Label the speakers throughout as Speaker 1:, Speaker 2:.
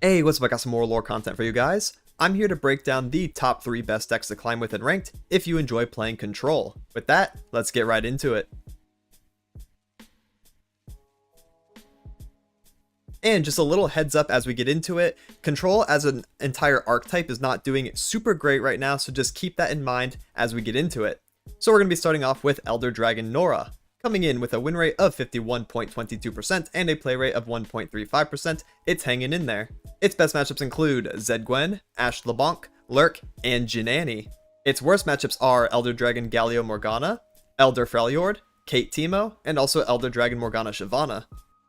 Speaker 1: Hey, what's up? I got some more lore content for you guys. I'm here to break down the top 3 best decks to climb with in Ranked if you enjoy playing Control. With that, let's get right into it. And just a little heads up as we get into it, Control as an entire archetype is not doing super great right now, so just keep that in mind as we get into it. So we're going to be starting off with Elder Dragon Norra. Coming in with a win rate of 51.22% and a play rate of 1.35%, it's hanging in there. Its best matchups include Zed Gwen, Ashe LeBlanc, Lurk, and Jhin Annie. Its worst matchups are Elder Dragon Galio Morgana, Elder Freljord, Kate Teemo, and also Elder Dragon Morgana Shyvana.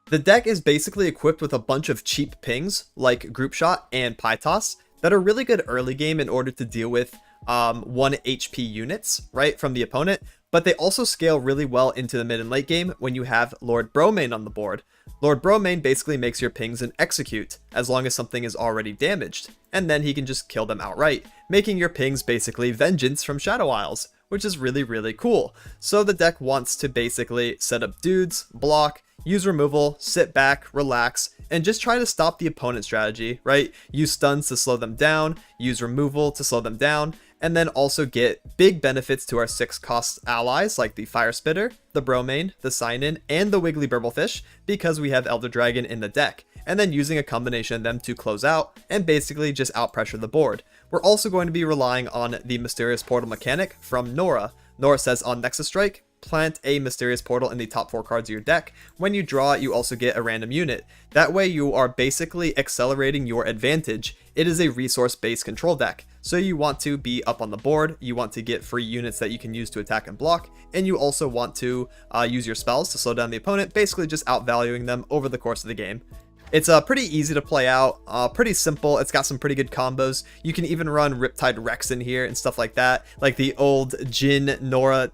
Speaker 1: The deck is basically equipped with a bunch of cheap pings like Group Shot and Pie Toss that are really good early game in order to deal with 1 HP units, right, from the opponent, but they also scale really well into the mid and late game when you have Lord Bromane on the board. Lord Bromane basically makes your pings an execute, as long as something is already damaged, and then he can just kill them outright, making your pings basically vengeance from Shadow Isles, which is really cool. So the deck wants to basically set up dudes, block, use removal, sit back, relax, and just try to stop the opponent's strategy, right? Use stuns to slow them down, use removal to slow them down, and then also get big benefits to our 6 cost allies like the Fire Spitter, the Bromane, the Sign-In, and the Wiggly Burblefish because we have Elder Dragon in the deck, and then using a combination of them to close out and basically just outpressure the board. We're also going to be relying on the Mysterious Portal mechanic from Norra. Norra says on Nexus Strike, plant a Mysterious Portal in the top 4 cards of your deck. When you draw it, you also get a random unit. That way you are basically accelerating your advantage. It is a resource-based control deck, so you want to be up on the board, you want to get free units that you can use to attack and block, and you also want to use your spells to slow down the opponent, basically just outvaluing them over the course of the game. It's pretty easy to play out, pretty simple. It's got some pretty good combos. You can even run Riptide Rex in here and stuff like that, like the old Jhin Norra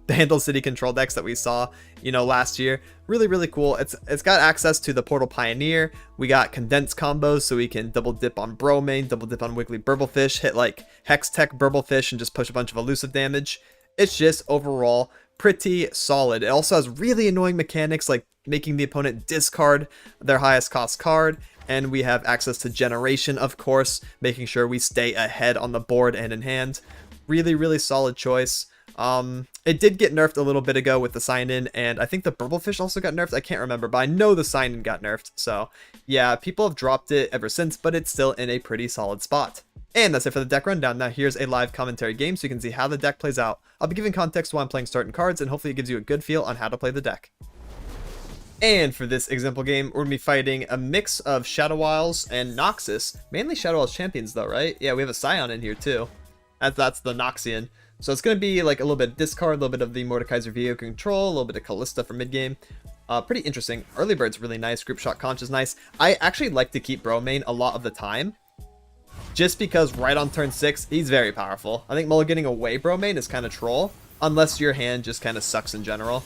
Speaker 1: Vandal City control decks that we saw, last year. Really cool. It's got access to the Portal Pioneer. We got condensed combos, so we can double dip on Bromane, double dip on Wiggly Burblefish, hit like Hex Tech Burblefish, and just push a bunch of elusive damage. It's just overall pretty solid. It also has really annoying mechanics like making the opponent discard their highest cost card, and we have access to generation, of course, making sure we stay ahead on the board and in hand. Really solid choice. It did get nerfed a little bit ago with the Sign-In, and I think the Burblefish also got nerfed. I can't remember, but I know the Sign-In got nerfed. So yeah, people have dropped it ever since, but it's still in a pretty solid spot. And that's it for the deck rundown. Now here's a live commentary game so you can see how the deck plays out. I'll be giving context while I'm playing certain cards, and hopefully it gives you a good feel on how to play the deck. And for this example game, we're going to be fighting a mix of Shadow Isles and Noxus. Mainly Shadow Isles champions though, right? Yeah, we have a Scion in here too. That's the Noxian. So it's going to be like a little bit of discard, a little bit of the Mordekaiser Viego control, a little bit of Callista for mid game. Pretty interesting. Early Bird's really nice. Group Shot Conch is nice. I actually like to keep Bromane a lot of the time, just because right on turn 6, he's very powerful. I think mulliganing away Bromane is kind of troll, unless your hand just kind of sucks in general.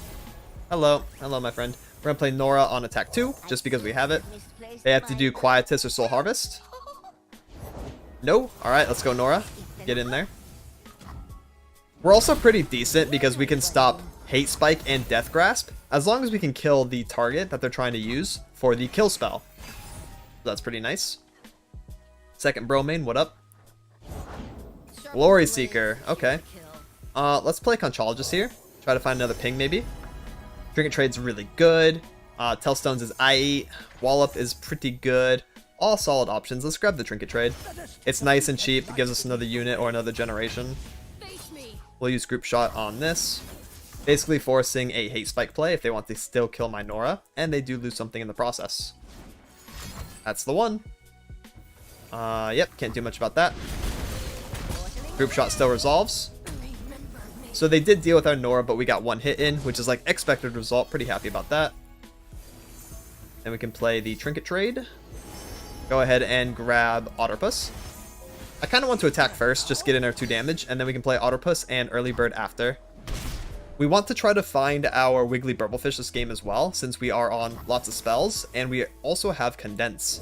Speaker 1: Hello, my friend. We're going to play Norra on attack 2, just because we have it. They have to do Quietus or Soul Harvest. No? Alright, let's go Norra. Get in there. We're also pretty decent because we can stop Hate Spike and Death Grasp, as long as we can kill the target that they're trying to use for the kill spell. That's pretty nice. Second Bromane, what up? Glory Seeker, okay. Let's play Conchologist here. Try to find another ping maybe. Trinket Trade's really good. Tellstones is IE. Wallop is pretty good. All solid options. Let's grab the Trinket Trade. It's nice and cheap. It gives us another unit or another generation. We'll use Group Shot on this. Basically forcing a Hate Spike play if they want to still kill my Norra. And they do lose something in the process. That's the one. Yep, can't do much about that. Group Shot still resolves. So they did deal with our Norra, but we got 1 hit in, which is like expected result. Pretty happy about that. And we can play the Trinket Trade. Go ahead and grab Otterpus. I kind of want to attack first, just get in our 2 damage, and then we can play Otterpus and Early Bird after. We want to try to find our Wiggly Burblefish this game as well, since we are on lots of spells, and we also have Condense.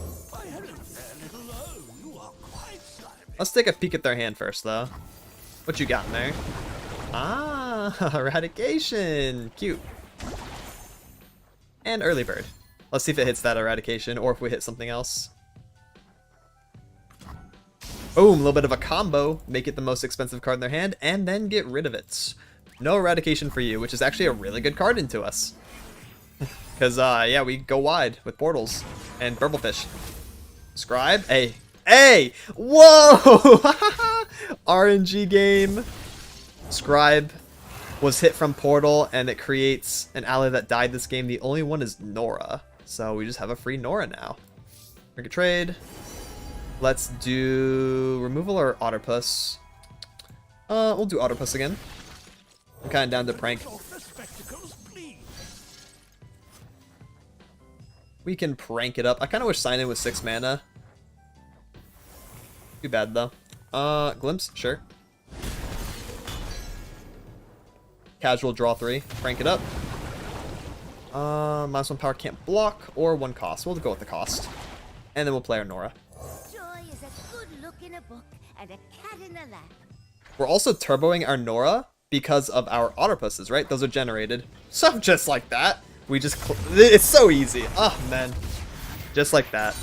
Speaker 1: Let's take a peek at their hand first, though. What you got in there? Ah, Eradication! Cute. And Early Bird. Let's see if it hits that Eradication, or if we hit something else. Boom, a little bit of a combo. Make it the most expensive card in their hand, and then get rid of it. No Eradication for you, which is actually a really good card into us. Because, yeah, we go wide with Portals and Burblefish. Scribe. Hey. Hey! Whoa! RNG game. Scribe was hit from Portal, and it creates an ally that died this game. The only one is Norra. So we just have a free Norra now. Make a trade. Let's do removal or Otterpuss. We'll do Otterpuss again. I'm kind of down to prank. We can prank it up. I kind of wish Sign In was 6 mana. Too bad though. Glimpse, sure. Casual draw 3. Prank it up. -1 power can't block or 1 cost. We'll go with the cost. And then we'll play our Norra.
Speaker 2: Joy is a good look in a book and a cat in a lap.
Speaker 1: We're also turboing our Norra because of our Otterpusses, right? Those are generated. So just like that, we just... It's so easy. Oh, man. Just like that.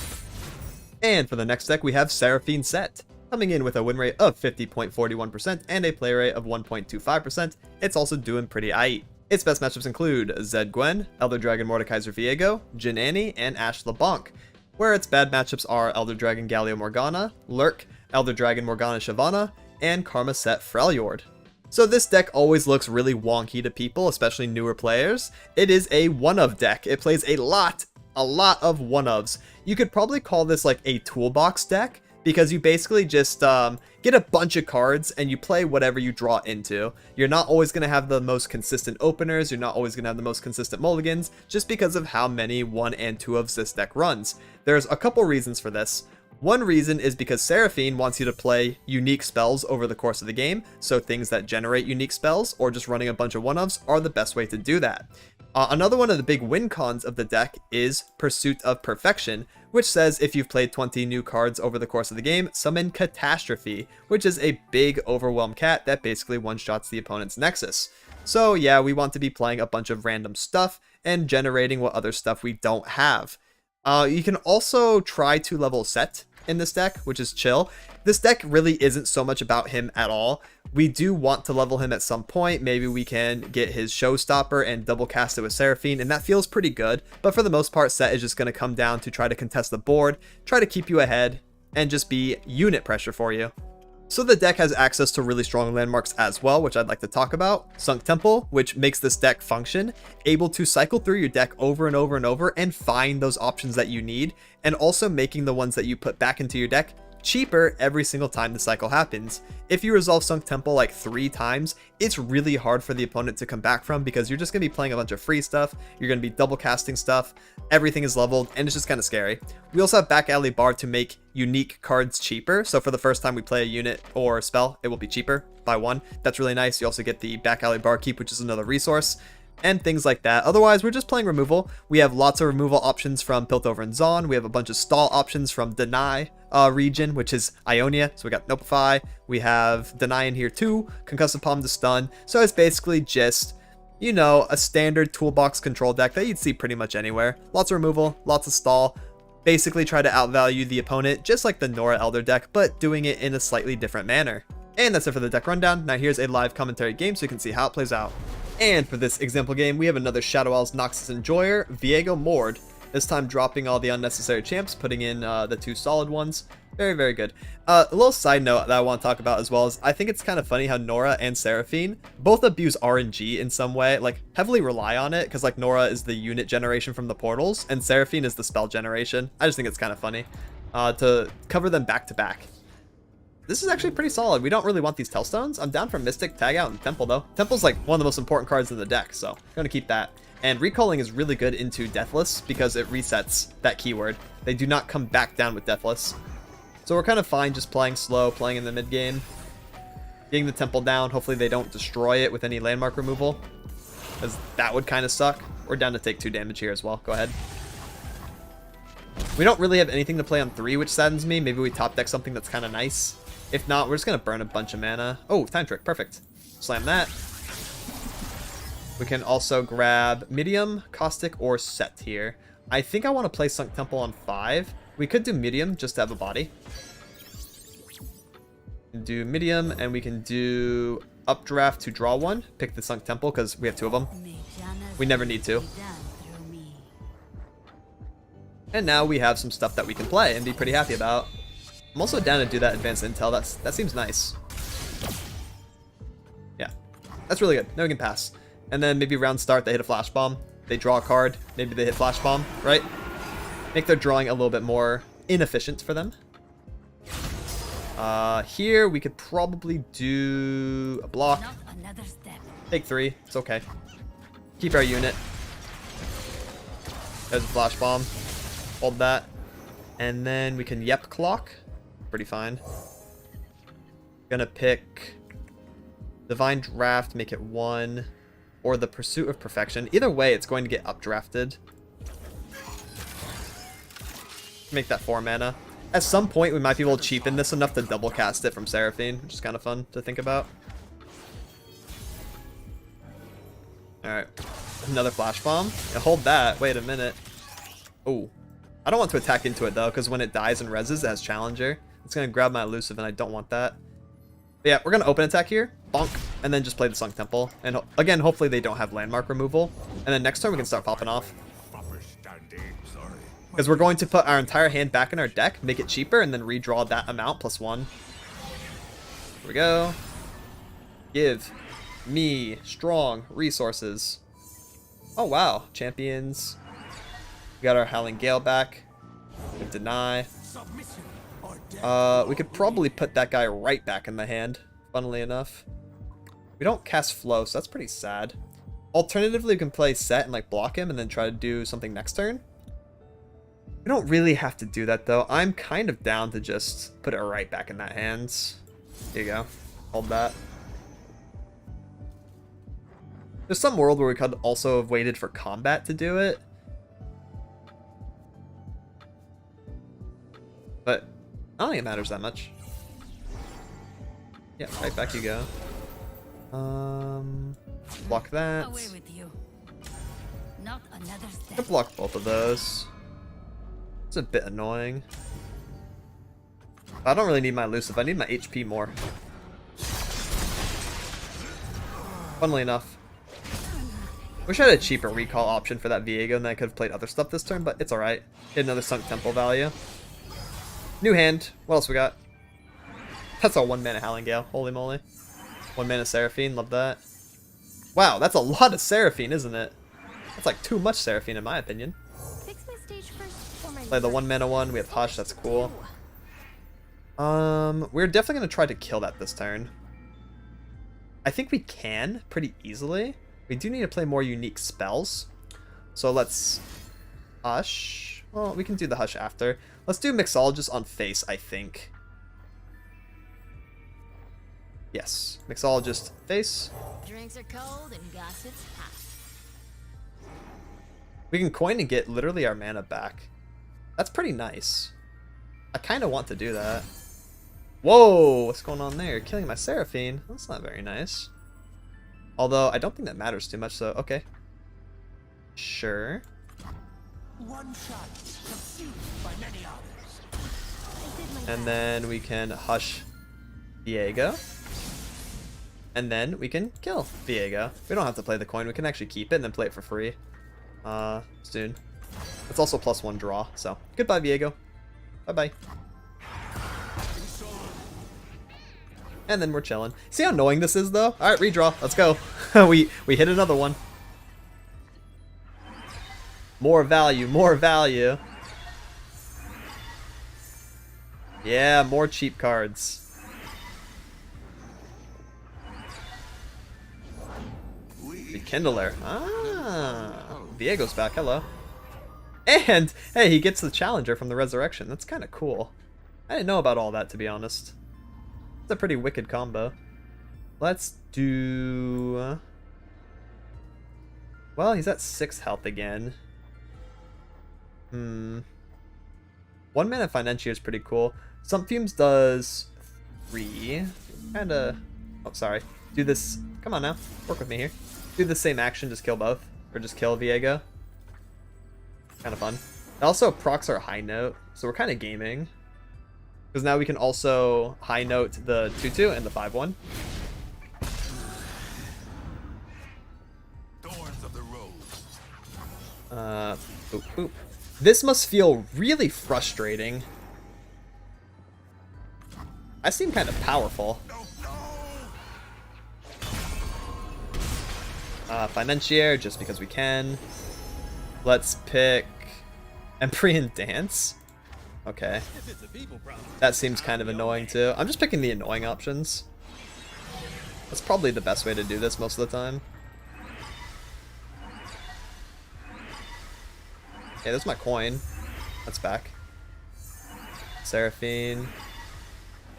Speaker 1: And for the next deck, we have Seraphine Sett. Coming in with a win rate of 50.41% and a play rate of 1.25%, it's also doing pretty aight. Its best matchups include Zed Gwen, Elder Dragon Mordekaiser Viego, Jin Annie, and Ashe LeBlanc, where its bad matchups are Elder Dragon Galio Morgana, Lurk, Elder Dragon Morgana Shyvana, and Karma Sett Freljord. So this deck always looks really wonky to people, especially newer players. It is a one-of deck. It plays a lot of one-ofs. You could probably call this like a toolbox deck, because you basically just get a bunch of cards and you play whatever you draw into. You're not always going to have the most consistent openers, you're not always going to have the most consistent mulligans, just because of how many 1 and 2-ofs this deck runs. There's a couple reasons for this. One reason is because Seraphine wants you to play unique spells over the course of the game, so things that generate unique spells, or just running a bunch of 1-ofs, are the best way to do that. Another one of the big win cons of the deck is Pursuit of Perfection, which says if you've played 20 new cards over the course of the game, summon Catastrophe, which is a big overwhelm cat that basically one-shots the opponent's Nexus. So yeah, we want to be playing a bunch of random stuff and generating what other stuff we don't have. You can also try to level Sett in this deck, which is chill. This deck really isn't so much about him at all. We do want to level him at some point. Maybe we can get his Showstopper and double cast it with Seraphine, and that feels pretty good. But for the most part, Sett is just going to come down to try to contest the board, try to keep you ahead, and just be unit pressure for you. So the deck has access to really strong landmarks as well, which I'd like to talk about. Sunk Temple, which makes this deck function, able to cycle through your deck over and over and over and find those options that you need, and also making the ones that you put back into your deck cheaper every single time the cycle happens. If you resolve Sunk Temple like 3 times, it's really hard for the opponent to come back from, because you're just going to be playing a bunch of free stuff, you're going to be double casting stuff, everything is leveled, and it's just kind of scary. We also have Back Alley Bar to make unique cards cheaper, so for the first time we play a unit or spell, it will be cheaper by 1. That's really nice. You also get the Back Alley Barkeep, which is another resource, and things like that. Otherwise, we're just playing removal. We have lots of removal options from Piltover and Zaun. We have a bunch of stall options from Deny region, which is Ionia. So we got Notify. We have Deny in here too. Concussive Palm to stun. So it's basically just, you know, a standard toolbox control deck that you'd see pretty much anywhere. Lots of removal, lots of stall. Basically try to outvalue the opponent, just like the Norra Elder deck, but doing it in a slightly different manner. And that's it for the deck rundown. Now here's a live commentary game so you can see how it plays out. And for this example game, we have another Shadow Owl's Noxus Enjoyer, Viego Morde. This time dropping all the unnecessary champs, putting in the 2 solid ones. Very, very good. A little side note that I want to talk about as well is I think it's kind of funny how Norra and Seraphine both abuse RNG in some way, like heavily rely on it, because like Norra is the unit generation from the portals and Seraphine is the spell generation. I just think it's kind of funny to cover them back to back. This is actually pretty solid. We don't really want these Tellstones. I'm down for Mystic, Tag Out, and Temple, though. Temple's like one of the most important cards in the deck, so I'm going to keep that. And Recalling is really good into Deathless because it resets that keyword. They do not come back down with Deathless. So we're kind of fine just playing slow, playing in the mid game. Getting the Temple down. Hopefully they don't destroy it with any landmark removal, because that would kind of suck. We're down to take 2 damage here as well. Go ahead. We don't really have anything to play on 3, which saddens me. Maybe we top deck something that's kind of nice. If not, we're just going to burn a bunch of mana. Oh, Time Trick. Perfect. Slam that. We can also grab Medium, Caustic, or Sett here. I think I want to play Sunk Temple on 5. We could do Medium just to have a body. Do medium, and we can do updraft to draw one. Pick the Sunk Temple because we have 2 of them. We never need to. And now we have some stuff that we can play and be pretty happy about. I'm also down to do that advanced intel. That seems nice. Yeah, that's really good. Now we can pass. And then maybe round start, they hit a flash bomb. They draw a card. Maybe they hit flash bomb, right? Make their drawing a little bit more inefficient for them. Here we could probably do a block. Take 3. It's okay. Keep our unit. There's a flash bomb. Hold that. And then we can yep clock. Pretty fine. Gonna pick Divine Draft, make it 1. Or the Pursuit of Perfection. Either way, it's going to get updrafted. Make that 4 mana. At some point, we might be able to cheapen this enough to double cast it from Seraphine, which is kind of fun to think about. Alright. Another Flash Bomb. Yeah, hold that. Wait a minute. Oh. I don't want to attack into it, though, because when it dies and reses, it has Challenger. It's going to grab my elusive, and I don't want that. But yeah, we're going to open attack here. Bonk. And then just play the Sunk Temple. And again, hopefully they don't have landmark removal. And then next turn, we can start popping off. Because we're going to put our entire hand back in our deck, make it cheaper, and then redraw that amount plus 1. Here we go. Give me strong resources. Oh, wow. Champions. We got our Howling Gale back. We deny. We could probably put that guy right back in the hand, funnily enough. We don't cast Flow, so that's pretty sad. Alternatively, we can play Sett and like block him and then try to do something next turn. We don't really have to do that, though. I'm kind of down to just put it right back in that hand. Here you go. Hold that. There's some world where we could also have waited for combat to do it. But I don't think it matters that much. Yeah, right back you go. Block that.
Speaker 2: Away with you. Not another
Speaker 1: I
Speaker 2: step.
Speaker 1: could block both of those. It's a bit annoying. I don't really need my elusive. I need my HP more. Funnily enough. Wish I had a cheaper recall option for that Viego, and then I could have played other stuff this turn, but it's alright. Hit another Sunk Temple value. New hand. What else we got? That's our 1 mana Howling Gale. Holy moly. 1 mana Seraphine. Love that. Wow, that's a lot of Seraphine, isn't it? That's like too much Seraphine in my opinion.
Speaker 2: Fix my stage first for my
Speaker 1: Play the 1 mana one. We have Hush. That's cool. We're definitely going to try to kill that this turn. I think we can pretty easily. We do need to play more unique spells. So let's Hush. Well, we can do the Hush after. Let's do Mixologist on face, I think. Yes. Mixologist face.
Speaker 2: Drinks are cold and gossip's hot.
Speaker 1: We can coin and get literally our mana back. That's pretty nice. I kind of want to do that. Whoa! What's going on there? Killing my Seraphine. That's not very nice. Although, I don't think that matters too much, so okay. Sure.
Speaker 3: One shot consumed by many others.
Speaker 1: And then we can Hush Viego. And then we can kill Viego. We don't have to play the coin. We can actually keep it and then play it for free. Soon. It's also +1 draw, so goodbye, Viego. Bye-bye. And then we're chilling. See how annoying this is, though? Alright, redraw. Let's go. we hit another one. More value, more value. Yeah, more cheap cards. Rekindler. Ah, Viego's back. Hello. And, hey, he gets the Challenger from the Resurrection. That's kind of cool. I didn't know about all that, to be honest. It's a pretty wicked combo. Let's do... Well, he's at 6 health again. 1 mana Financier is pretty cool. Some Fumes does 3. Kinda... Oh, sorry. Do this... Come on now. Work with me here. Do the same action, just kill both. Or just kill Viego. Kind of fun. It also procs our high note, so we're kind of gaming. Because now we can also high note the 2/2 and the 5/1.
Speaker 3: Thorns of the rose.
Speaker 1: Boop, boop. This must feel really frustrating. I seem kind of powerful. Financier, just because we can. Let's pick Empryon Dance. Okay. That seems kind of annoying too. I'm just picking the annoying options. That's probably the best way to do this most of the time. Okay, there's my coin. That's back. Seraphine.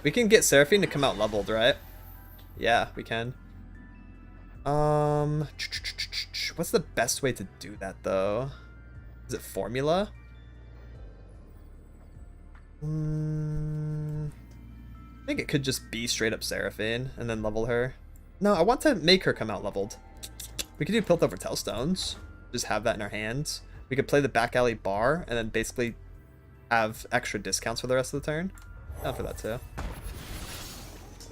Speaker 1: We can get Seraphine to come out leveled, right? Yeah, we can. What's the best way to do that though? Is it formula? I think it could just be straight up Seraphine and then level her. No, I want to make her come out leveled. We could do Piltover Tailstones. Just have that in our hands. We could play the back alley bar and then basically have extra discounts for the rest of the turn. Down for that too.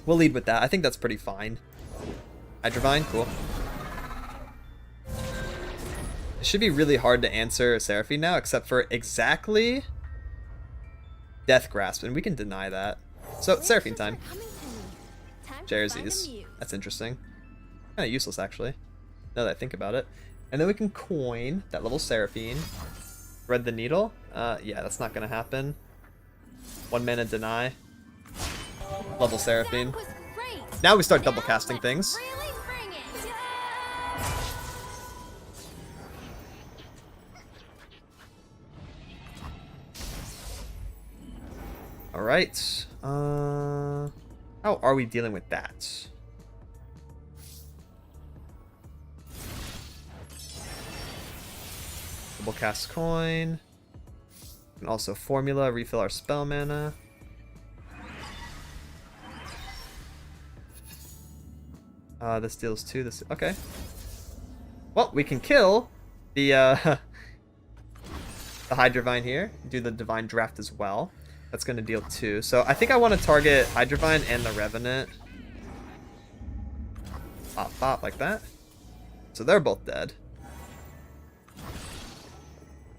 Speaker 1: We'll lead with that. I think that's pretty fine. Hydrovine, cool. It should be really hard to answer Seraphine now, except for exactly Death Grasp, and we can deny that. So, Seraphine time. Jerseys. That's interesting. Kind of useless, actually, now that I think about it. And then we can coin that level Seraphine. Thread the Needle. Yeah, that's not going to happen. 1 mana deny. Level Seraphine. Now we start double casting things. Alright. How are we dealing with that? Double cast coin. We can also formula, refill our spell mana. This deals 2. This okay. Well, we can kill the the Hydrovine here. Do the Divine Draft as well. That's going to deal 2. So I think I want to target Hydrovine and the Revenant. Pop, pop, like that. So they're both dead.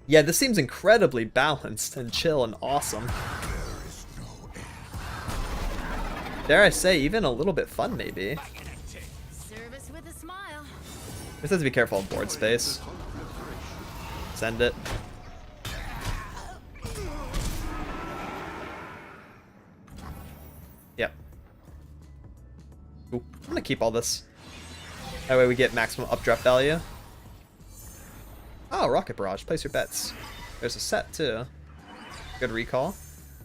Speaker 1: Yeah, this seems incredibly balanced and chill and awesome. Dare I say, even a little bit fun, maybe.
Speaker 2: Service with a smile.
Speaker 1: Just have to be careful of board space. Send it. Yep. Ooh, I'm gonna keep all this. That way we get maximum updraft value. Oh, Rocket Barrage. Place your bets. There's a Sett too. Good recall.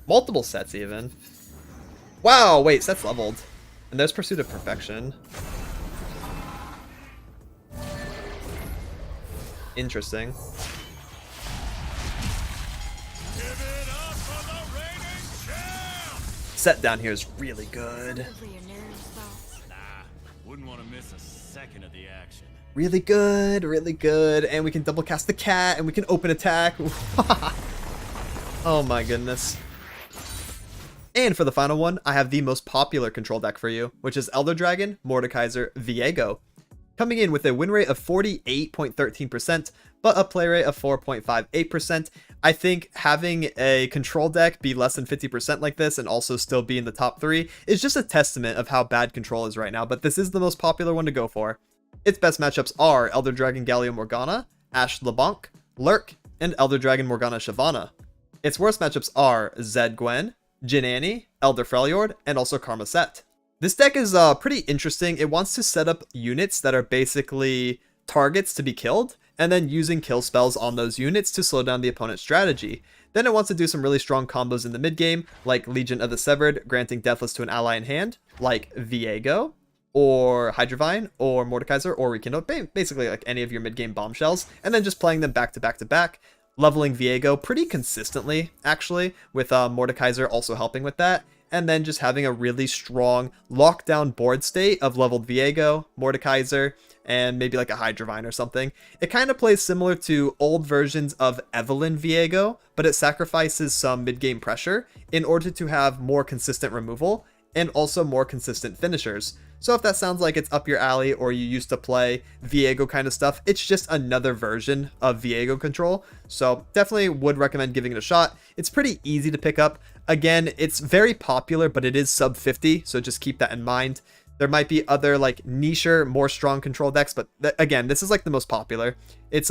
Speaker 1: Multiple Setts even. Wow, wait, Sett's leveled. And there's Pursuit of Perfection. Interesting. Sett down here is really good.
Speaker 3: Wouldn't want to miss a second of the action.
Speaker 1: Really good, really good. And we can double cast the cat and we can open attack. Oh my goodness. And for the final one, I have the most popular control deck for you, which is Elder Dragon, Mordekaiser, Viego. Coming in with a win rate of 48.13%, but a play rate of 4.58%. I think having a control deck be less than 50% like this and also still be in the top 3 is just a testament of how bad control is right now, but this is the most popular one to go for. Its best matchups are Elder Dragon Galio Morgana, Ashe LeBlanc, Lurk, and Elder Dragon Morgana Shyvana. Its worst matchups are Zed Gwen, Jin Annie, Elder Freljord, and also Karma Sett. This deck is pretty interesting. It wants to set up units that are basically targets to be killed, and then using kill spells on those units to slow down the opponent's strategy. Then it wants to do some really strong combos in the mid game, like Legion of the Severed, granting Deathless to an ally in hand, like Viego, or Hydrovine, or Mordekaiser, or Rekindle, basically like any of your mid game bombshells, and then just playing them back to back to back, leveling Viego pretty consistently, actually, with Mordekaiser also helping with that. and then just having a really strong lockdown board state of leveled Viego, Mordekaiser, and maybe like a Hydrovine or something. It kind of plays similar to old versions of Evelyn Viego, but it sacrifices some mid-game pressure in order to have more consistent removal and also more consistent finishers. So if that sounds like it's up your alley or you used to play Viego kind of stuff, it's just another version of Viego control. So definitely would recommend giving it a shot. It's pretty easy to pick up. Again, it's very popular, but it is sub 50, so just keep that in mind. There might be other like nicher, more strong control decks, but again, this is like the most popular. It's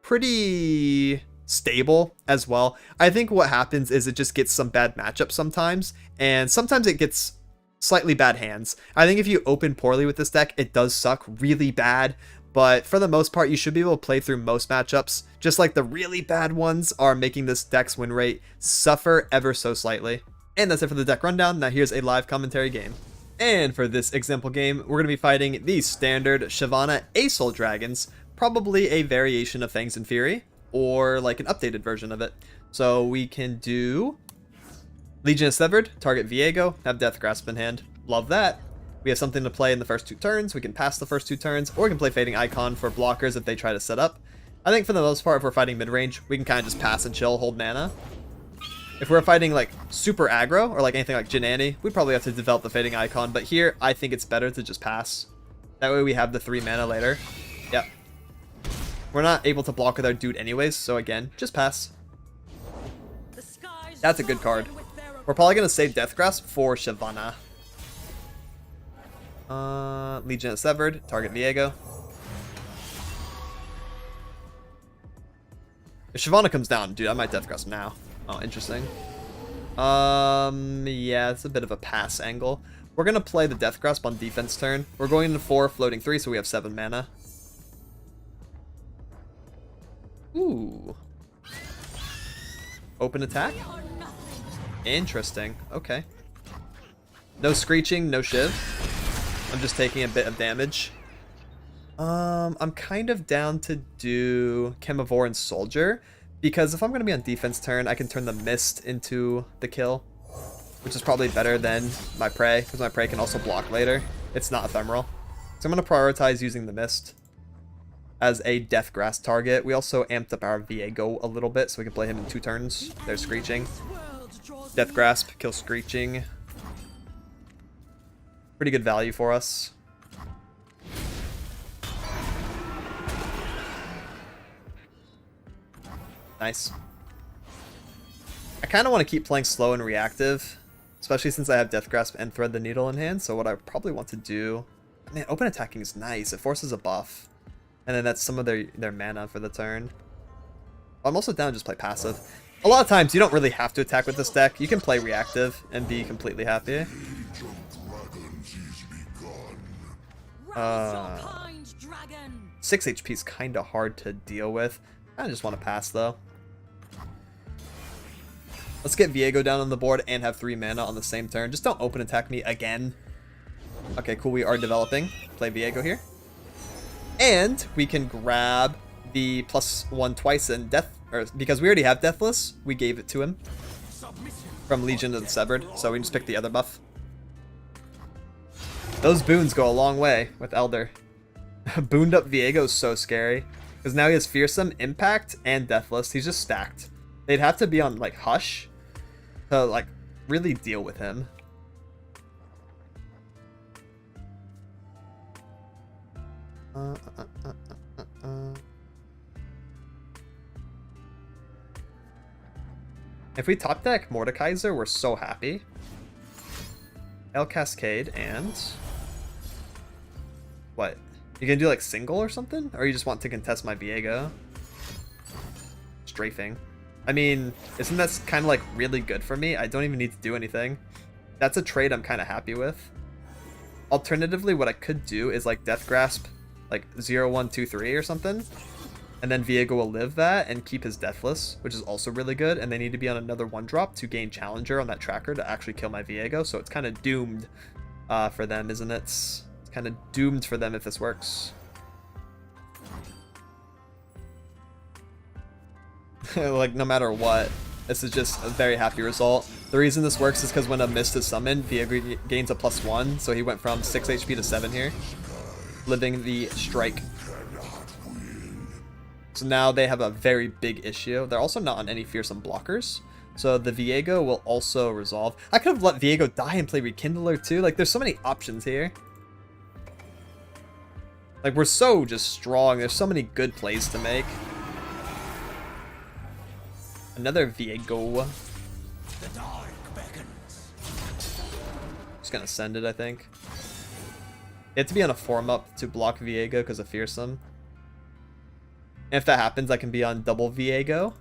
Speaker 1: pretty stable as well. I think what happens is it just gets some bad matchups sometimes, and sometimes it gets slightly bad hands. I think if you open poorly with this deck, it does suck really bad, but for the most part, you should be able to play through most matchups. Just like the really bad ones are making this deck's win rate suffer ever so slightly. And that's it for the deck rundown. Now here's a live commentary game. And for this example game, we're going to be fighting the standard Shyvana Asoul Dragons, probably a variation of Fangs and Fury, or like an updated version of it. So we can do Legion of Severed, target Viego, have Death Grasp in hand. Love that. We have something to play in the first 2 turns. We can pass the first 2 turns, or we can play Fading Icon for blockers if they try to set up. I think for the most part, if we're fighting mid-range, we can kind of just pass and chill, hold mana. If we're fighting like super aggro, or like anything like Jinani, we'd probably have to develop the Fading Icon, but here, I think it's better to just pass. That way we have the 3 mana later. Yep. We're not able to block with our dude anyways, so again, just pass. That's a good card. We're probably going to save Death Grasp for Shyvana. Legion of Severed, target Viego. If Shyvana comes down, dude, I might Death Grasp now. Oh, interesting. Yeah, it's a bit of a pass angle. We're going to play the Death Grasp on defense turn. We're going into 4, floating 3, so we have 7 mana. Ooh. Open attack? Interesting. Okay. No Screeching, no Shiv. I'm just taking a bit of damage. I'm kind of down to do Chemivore and Soldier, because if I'm going to be on defense turn, I can turn the Mist into the kill, which is probably better than my Prey, because my Prey can also block later. It's not ephemeral. So I'm going to prioritize using the Mist as a Death Grasp target. We also amped up our Viego a little bit, so we can play him in 2 turns. There's Screeching. Death Grasp, kill Screeching. Pretty good value for us. Nice. I kind of want to keep playing slow and reactive, especially since I have Death Grasp and Thread the Needle in hand. So what I probably want to do... Man, open attacking is nice. It forces a buff. And then that's some of their mana for the turn. I'm also down to just play passive. A lot of times you don't really have to attack with this deck. You can play reactive and be completely happy. 6 HP is kind of hard to deal with. I just want to pass though. Let's get Viego down on the board and have 3 mana on the same turn. Just don't open attack me again. Okay, cool. We are developing. Play Viego here. And we can grab the +1 twice in death, or because we already have Deathless, we gave it to him from Legion of the Severed, so we can just pick the other buff. Those boons go a long way with Elder. Booned up Viego is so scary, because now he has Fearsome, Impact, and Deathless. He's just stacked. They'd have to be on like Hush to like really deal with him. If we top deck Mordekaiser, we're so happy. El Cascade and... What? You gonna do like single or something? Or you just want to contest my Viego? Strafing. I mean, isn't that kind of like really good for me? I don't even need to do anything. That's a trade I'm kind of happy with. Alternatively, what I could do is like Death Grasp, like 0, 1, 2, 3 or something. And then Viego will live that and keep his Deathless, which is also really good. And they need to be on another 1-drop to gain Challenger on that tracker to actually kill my Viego. So it's kind of doomed for them, isn't it? It's kind of doomed for them if this works. Like, no matter what. This is just a very happy result. The reason this works is because when a mist is summoned, Viego gains a +1, so he went from 6 HP to 7 here, living the strike. So now they have a very big issue. They're also not on any fearsome blockers, so the Viego will also resolve. I could have let Viego die and play Rekindler too. Like, there's so many options here. Like, we're so just strong. There's so many good plays to make. Another Viego. Just gonna send it, I think. You have to be on a form up to block Viego because of fearsome. And if that happens, I can be on double Viego.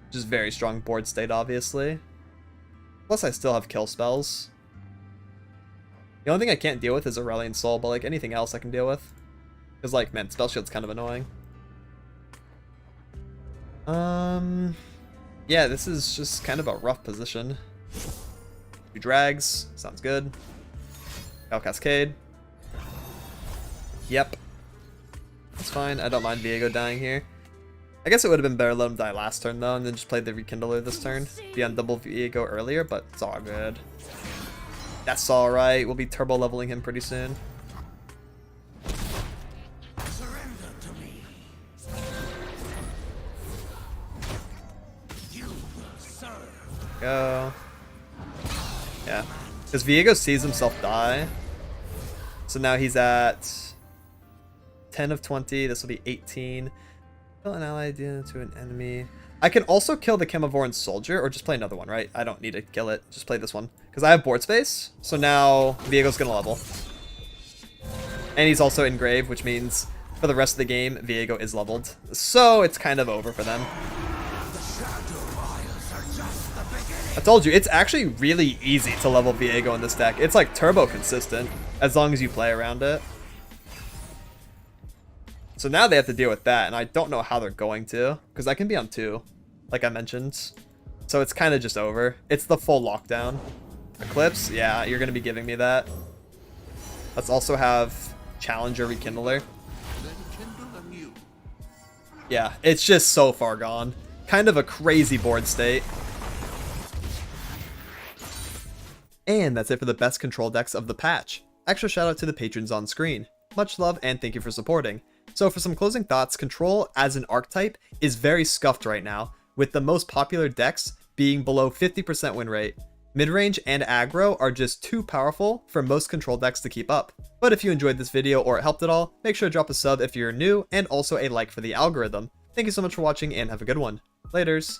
Speaker 1: Which is very strong board state, obviously. Plus, I still have kill spells. The only thing I can't deal with is Aurelion Soul, but like anything else I can deal with. Because, like, man, Spell Shield's kind of annoying. Yeah, this is just kind of a rough position. 2 drags, sounds good. Cal Cascade. Yep. That's fine, I don't mind Viego dying here. I guess it would have been better to let him die last turn though, and then just play the Rekindler this turn. Be on double Viego earlier, but it's all good. That's alright, we'll be turbo leveling him pretty soon. Go. Yeah. Because Viego sees himself die. So now he's at 10 of 20. This will be 18. Kill an ally to an enemy. I can also kill the Chemovoran Soldier or just play another one, right? I don't need to kill it. Just play this one. Because I have board space. So now Viego's going to level. And he's also in grave, which means for the rest of the game, Viego is leveled. So it's kind of over for them. I told you, it's actually really easy to level Viego in this deck. It's like turbo consistent, as long as you play around it. So now they have to deal with that, and I don't know how they're going to, because I can be on 2, like I mentioned. So it's kind of just over. It's the full lockdown. Eclipse, yeah, you're going to be giving me that. Let's also have Challenger Rekindler. Yeah, it's just so far gone. Kind of a crazy board state. And that's it for the best control decks of the patch. Extra shout out to the patrons on screen. Much love and thank you for supporting. So for some closing thoughts, control as an archetype is very scuffed right now, with the most popular decks being below 50% win rate. Midrange and aggro are just too powerful for most control decks to keep up. But if you enjoyed this video or it helped at all, make sure to drop a sub if you're new and also a like for the algorithm. Thank you so much for watching and have a good one. Laters.